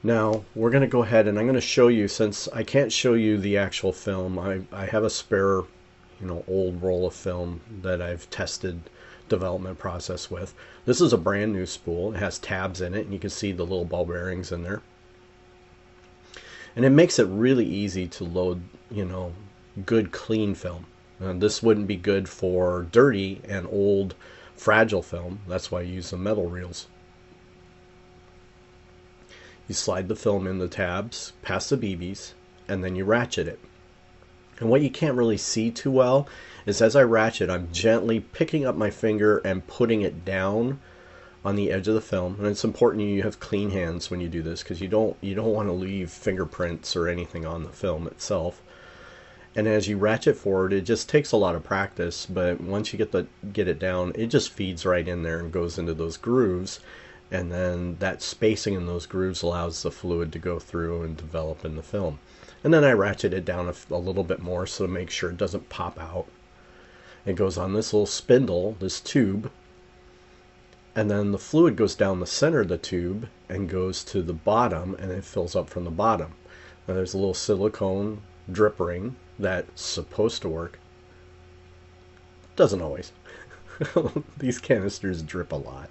Now we're going to go ahead and I'm going to show you, since I can't show you the actual film, I have a spare, old roll of film that I've tested development process with. This is a brand new spool. It has tabs in it and you can see the little ball bearings in there. And it makes it really easy to load, good clean film. And this wouldn't be good for dirty and old fragile film. That's why I use the metal reels. You slide the film in the tabs, past the BBs, and then you ratchet it. And what you can't really see too well is as I ratchet, I'm gently picking up my finger and putting it down on the edge of the film. And it's important you have clean hands when you do this, because you don't want to leave fingerprints or anything on the film itself. And as you ratchet forward, it just takes a lot of practice, but once you get it down, it just feeds right in there and goes into those grooves. And then that spacing in those grooves allows the fluid to go through and develop in the film. And then I ratchet it down a little bit more so to make sure it doesn't pop out. It goes on this little spindle, this tube, and then the fluid goes down the center of the tube and goes to the bottom, and it fills up from the bottom. Now there's a little silicone drip ring that's supposed to work. Doesn't always. These canisters drip a lot.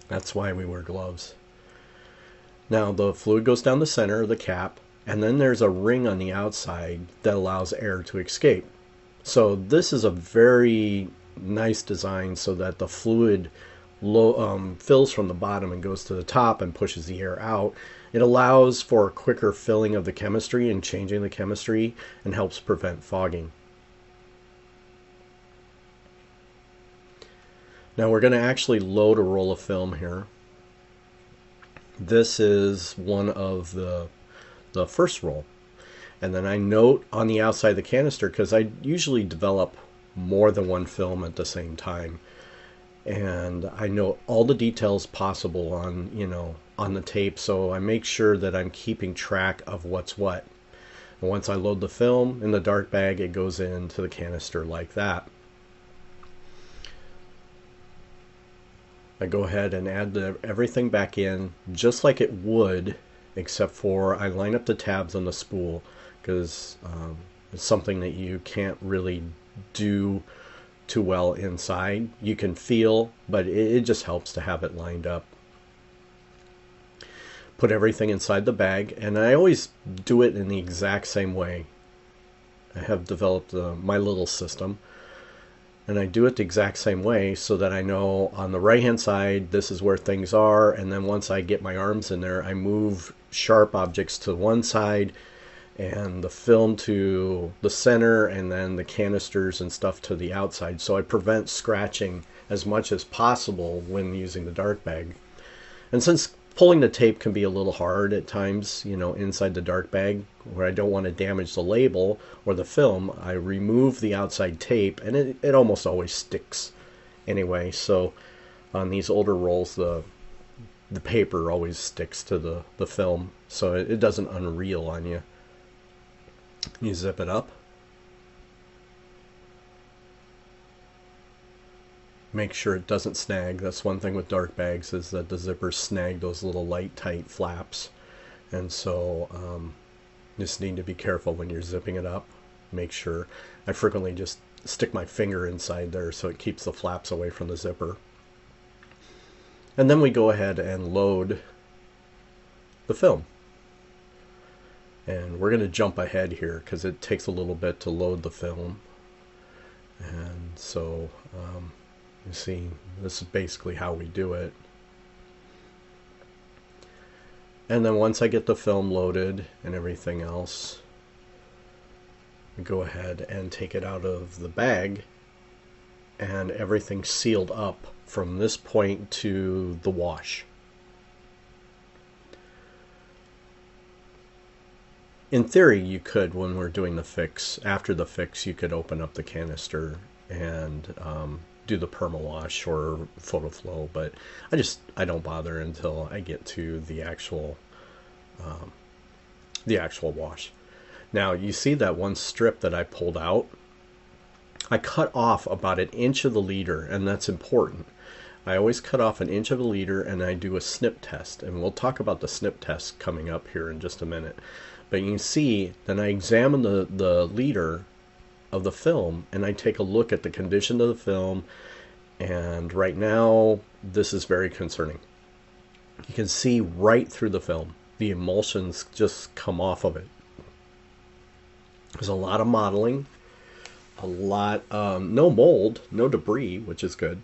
That's why we wear gloves. Now the fluid goes down the center of the cap, and then there's a ring on the outside that allows air to escape. So this is a very nice design so that the fluid fills from the bottom and goes to the top and pushes the air out. It allows for a quicker filling of the chemistry and changing the chemistry, and helps prevent fogging. Now we're going to actually load a roll of film here. This is one of the first roll. And then I note on the outside of the canister, because I usually develop more than one film at the same time. And I note all the details possible on the tape, so I make sure that I'm keeping track of what's what. And once I load the film in the dark bag, it goes into the canister like that. I go ahead and add everything back in just like it would, except for I line up the tabs on the spool, because it's something that you can't really do too well inside. You can feel, but it just helps to have it lined up. Put everything inside the bag, and I always do it in the exact same way. I have developed my little system. And I do it the exact same way so that I know on the right hand side this is where things are, and then once I get my arms in there, I move sharp objects to one side and the film to the center, and then the canisters and stuff to the outside, so I prevent scratching as much as possible when using the dark bag. And since pulling the tape can be a little hard at times, inside the dark bag, where I don't want to damage the label or the film, I remove the outside tape, and it almost always sticks anyway. So on these older rolls, the paper always sticks to the film, so it doesn't unreel on you. You zip it up. Make sure it doesn't snag. That's one thing with dark bags, is that the zippers snag those little light tight flaps, and so just need to be careful when you're zipping it up. Make sure. I frequently just stick my finger inside there so it keeps the flaps away from the zipper. And then we go ahead and load the film. And we're going to jump ahead here because it takes a little bit to load the film. And so you see, this is basically how we do it. And then once I get the film loaded and everything else, I go ahead and take it out of the bag, and everything's sealed up from this point to the wash. In theory, you could, when we're doing the fix, after the fix, you could open up the canister and do the perma-wash or photo flow, but I don't bother until I get to the actual wash. Now, you see that one strip that I pulled out? I cut off about 1 inch of the leader, and that's important. I always cut off 1 inch of a leader and I do a snip test. And we'll talk about the snip test coming up here in just a minute. But you can see, then I examine the leader of the film and I take a look at the condition of the film. And right now, this is very concerning. You can see right through the film. The emulsions just come off of it. There's a lot of modeling, a lot, no mold, no debris, which is good.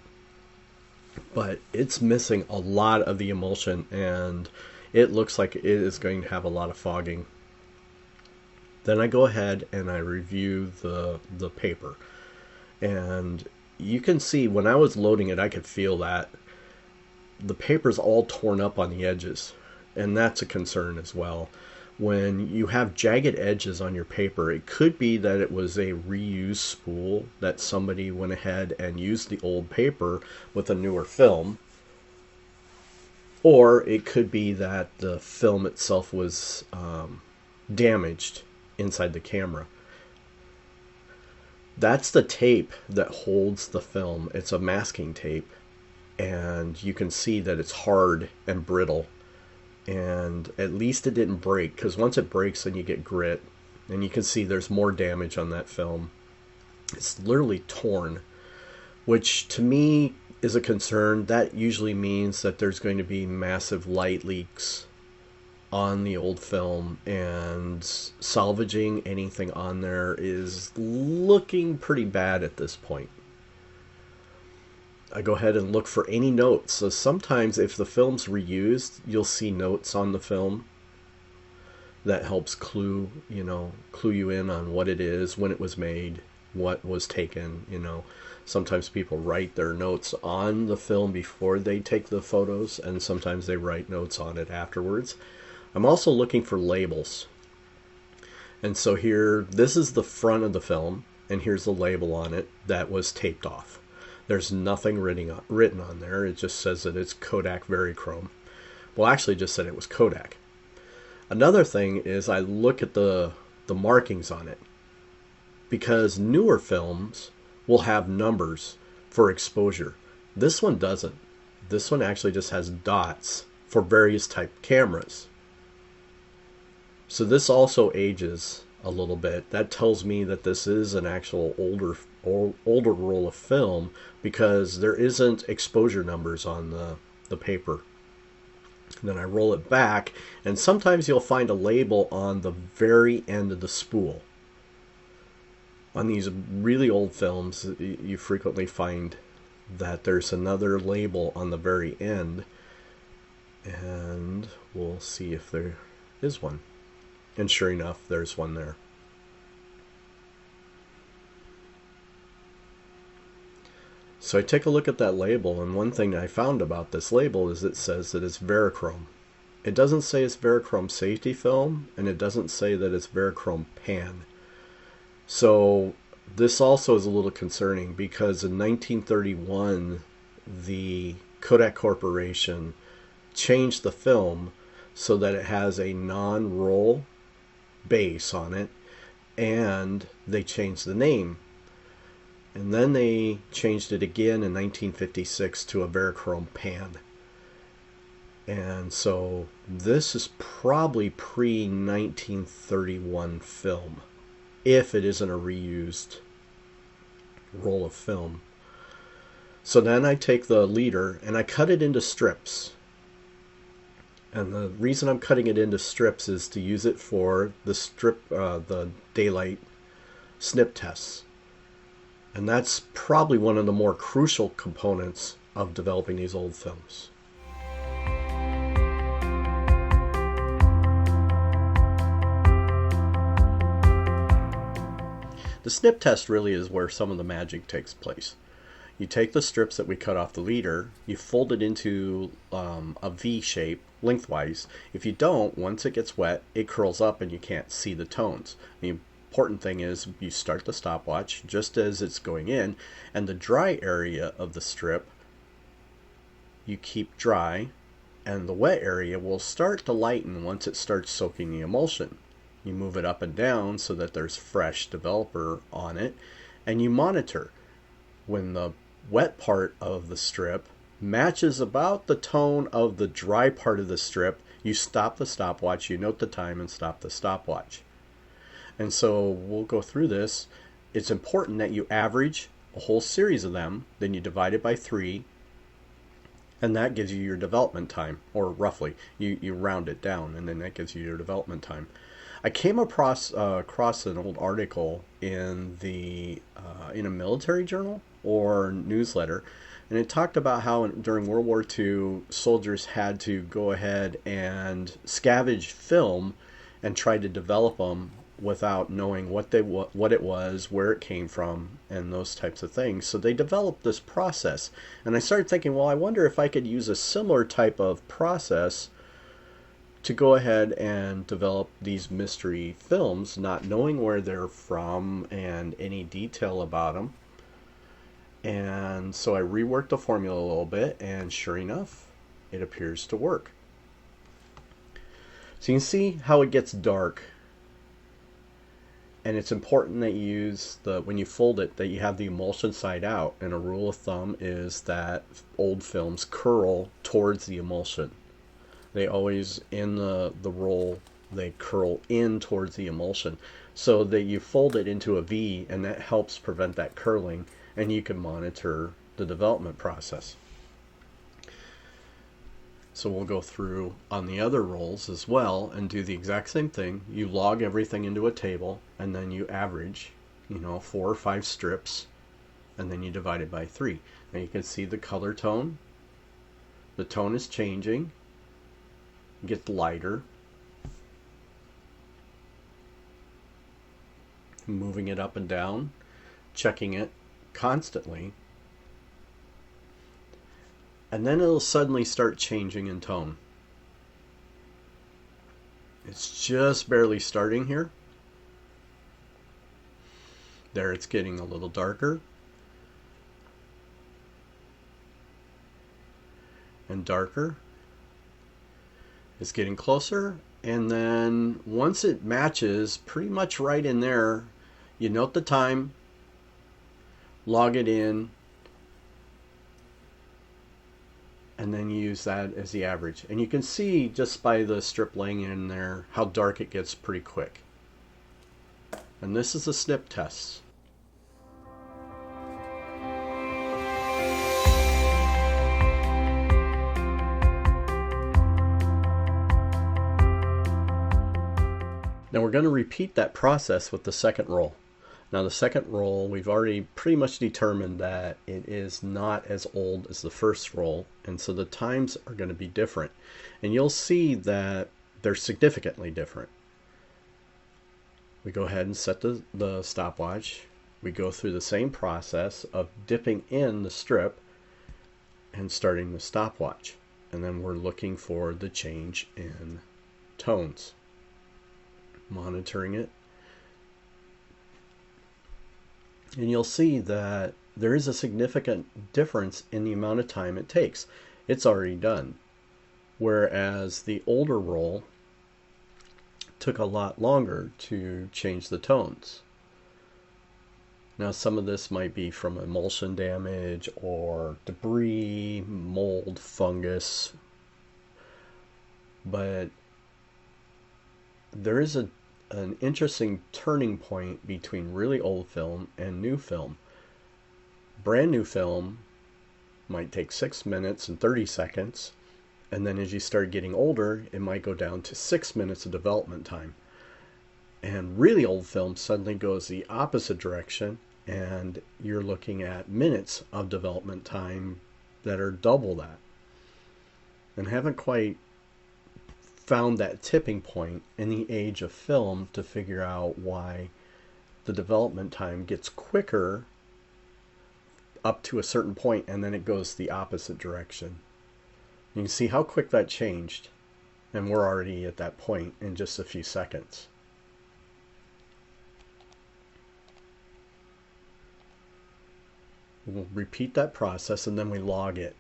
But it's missing a lot of the emulsion, and it looks like it is going to have a lot of fogging. Then I go ahead and I review the paper. And you can see when I was loading it, I could feel that the paper's all torn up on the edges. And that's a concern as well. When you have jagged edges on your paper, it could be that it was a reused spool, that somebody went ahead and used the old paper with a newer film. Or it could be that the film itself was damaged inside the camera. That's the tape that holds the film. It's a masking tape. And you can see that it's hard and brittle. And at least it didn't break, because once it breaks then you get grit, and you can see there's more damage on that film. It's literally torn, which to me is a concern. That usually means that there's going to be massive light leaks on the old film, and salvaging anything on there is looking pretty bad at this point. I go ahead and look for any notes. So sometimes if the film's reused, you'll see notes on the film that helps clue you in on what it is, when it was made, what was taken. Sometimes people write their notes on the film before they take the photos, and sometimes they write notes on it afterwards. I'm also looking for labels. And so here, this is the front of the film, and here's the label on it that was taped off. There's nothing written on there. It just says that it's Kodak Verichrome. Well, actually, it just said it was Kodak. Another thing is I look at the markings on it, because newer films will have numbers for exposure. This one doesn't. This one actually just has dots for various type cameras. So this also ages a little bit. That tells me that this is an actual older roll of film, because there isn't exposure numbers on the paper. Then I roll it back, and sometimes you'll find a label on the very end of the spool. On these really old films, you frequently find that there's another label on the very end, and we'll see if there is one. And sure enough, there's one there. So I take a look at that label, and one thing I found about this label is it says that it's Verichrome. It doesn't say it's Verichrome safety film, and it doesn't say that it's Verichrome pan. So this also is a little concerning, because in 1931 the Kodak Corporation changed the film so that it has a non-roll base on it, and they changed the name. And then they changed it again in 1956 to a Verichrome pan. And so this is probably pre-1931 film, if it isn't a reused roll of film. So then I take the leader and I cut it into strips. And the reason I'm cutting it into strips is to use it for the daylight snip tests. And that's probably one of the more crucial components of developing these old films. The snip test really is where some of the magic takes place. You take the strips that we cut off the leader, you fold it into a V shape lengthwise. If you don't, once it gets wet, it curls up and you can't see the tones. The important thing is you start the stopwatch just as it's going in, and the dry area of the strip you keep dry, and the wet area will start to lighten once it starts soaking the emulsion. You move it up and down so that there's fresh developer on it, and you monitor. When the wet part of the strip matches about the tone of the dry part of the strip, you stop the stopwatch, you note the time, and stop the stopwatch. And so we'll go through this. It's important that you average a whole series of them, then you divide it by 3, and that gives you your development time, or roughly. You round it down, and then that gives you your development time. I came across an old article in in a military journal or newsletter, and it talked about how during World War II, soldiers had to go ahead and scavenge film and try to develop them without knowing what it was, where it came from, and those types of things. So they developed this process, and I started thinking, well, I wonder if I could use a similar type of process to go ahead and develop these mystery films, not knowing where they're from and any detail about them. And so I reworked the formula a little bit, and sure enough, it appears to work. So you can see how it gets dark. And it's important that you use when you fold it, that you have the emulsion side out. And a rule of thumb is that old films curl towards the emulsion. They always, in the roll, they curl in towards the emulsion. So that you fold it into a V, and that helps prevent that curling, and you can monitor the development process. So we'll go through on the other rolls as well and do the exact same thing. You log everything into a table, and then you average, 4 or 5 strips, and then you divide it by 3. Now you can see the color tone. The tone is changing. It gets lighter. Moving it up and down, checking it constantly. And then it'll suddenly start changing in tone. It's just barely starting here. There, it's getting a little darker and darker. It's getting closer, and then once it matches pretty much right in there, you note the time, log it in, and then you use that as the average. And you can see just by the strip laying in there how dark it gets pretty quick. And this is the snip test. Now we're going to repeat that process with the second roll. Now the second roll, we've already pretty much determined that it is not as old as the first roll, and so the times are going to be different. And you'll see that they're significantly different. We go ahead and set the stopwatch. We go through the same process of dipping in the strip and starting the stopwatch. And then we're looking for the change in tones. Monitoring it. And you'll see that there is a significant difference in the amount of time it takes. It's already done. Whereas the older roll took a lot longer to change the tones. Now some of this might be from emulsion damage or debris, mold, fungus, but there is an interesting turning point between really old film and new film. Brand new film might take 6 minutes and 30 seconds, and then as you start getting older, it might go down to 6 minutes of development time. And really old film suddenly goes the opposite direction, and you're looking at minutes of development time that are double that. And haven't quite found that tipping point in the age of film to figure out why the development time gets quicker up to a certain point, and then it goes the opposite direction. You can see how quick that changed, and we're already at that point in just a few seconds. We'll repeat that process, and then we log it.